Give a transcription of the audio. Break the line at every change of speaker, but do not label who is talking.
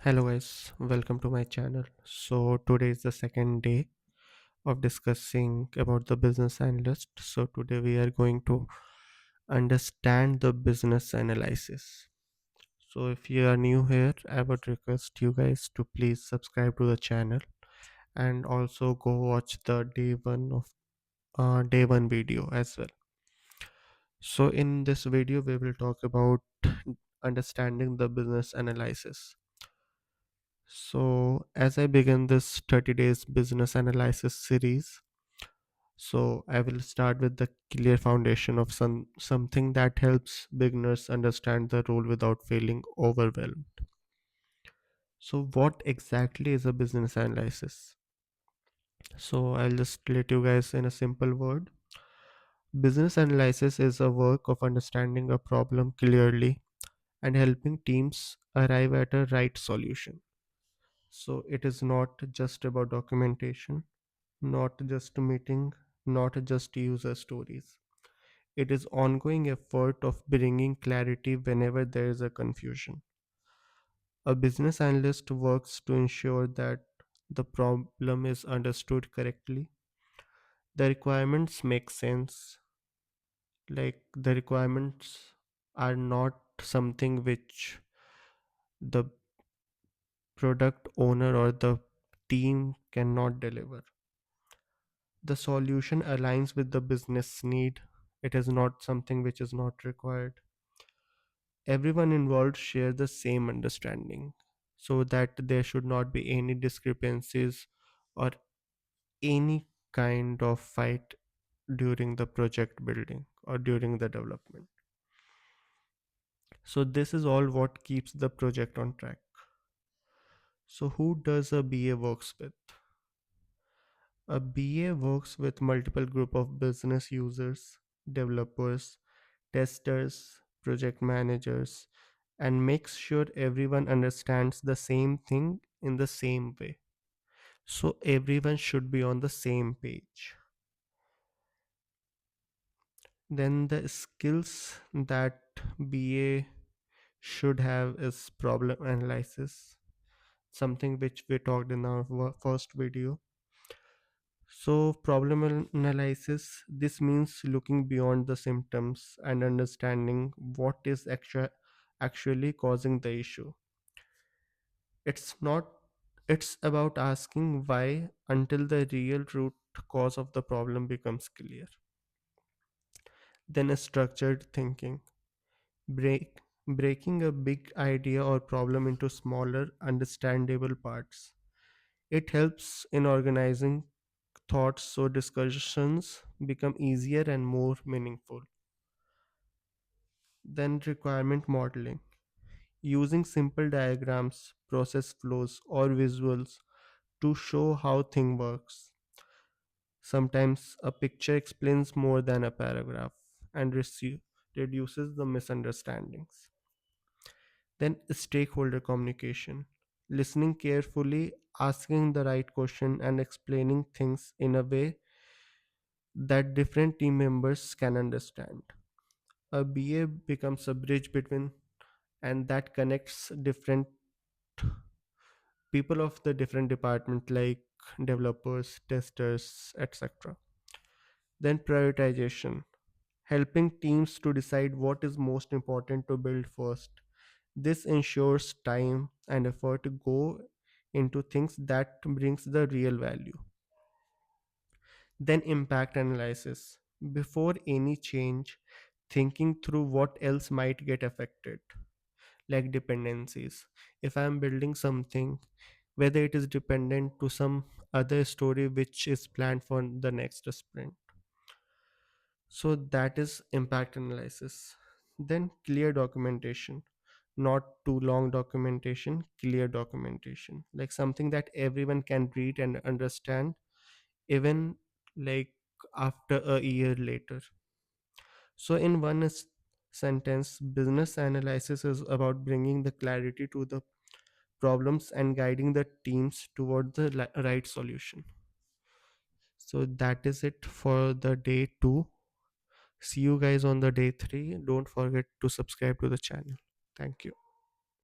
Hello guys, welcome to my channel. So today is the second day of discussing about the business analyst. So today we are going to understand the business analysis. So if you are new here, I would request you guys to please subscribe to the channel and also go watch the day one video as well. So in this video we will talk about understanding the business analysis. So, as I begin this 30 days business analysis series, so I will start with the clear foundation of something that helps beginners understand the role without feeling overwhelmed. So, what exactly is a business analysis? So, I'll just let you guys in a simple word. Business analysis is a work of understanding a problem clearly and helping teams arrive at a right solution. So, it is not just about documentation, not just meeting, not just user stories. It is ongoing effort of bringing clarity whenever there is a confusion. A business analyst works to ensure that the problem is understood correctly, the requirements make sense, like the requirements are not something which the product owner or the team cannot deliver. The solution aligns with the business need. It is not something which is not required. Everyone involved share the same understanding so that there should not be any discrepancies or any kind of fight during the project building or during the development. So this is all what keeps the project on track. So who does a BA works with? A BA works with multiple group of business users, developers, testers, project managers, and makes sure everyone understands the same thing in the same way. So everyone should be on the same page. Then the skills that BA should have is problem analysis, something which we talked in our first video. So, problem analysis, this means looking beyond the symptoms and understanding what is actually causing the issue. It's not, it's about asking why until the real root cause of the problem becomes clear. Then, a structured thinking, breaking a big idea or problem into smaller, understandable parts. It helps in organizing thoughts so discussions become easier and more meaningful. Then requirement modeling. Using simple diagrams, process flows, or visuals to show how thing works. Sometimes a picture explains more than a paragraph and reduces the misunderstandings. Then stakeholder communication. Listening carefully, asking the right question, and explaining things in a way that different team members can understand. A BA becomes a bridge between and that connects different people of the different department like developers, testers, etc. Then prioritization, helping teams to decide what is most important to build first. This ensures time and effort to go into things that brings the real value. Then impact analysis. Before any change, thinking through what else might get affected, like dependencies. If I'm building something, whether it is dependent to some other story which is planned for the next sprint. So that is impact analysis. Then clear documentation, not too long documentation, clear documentation, like something that everyone can read and understand, even like after a year later. So, in one sentence, business analysis is about bringing the clarity to the problems and guiding the teams toward the right solution. So, that is it for the day two. See you guys on the day three. Don't forget to subscribe to the channel. Thank you.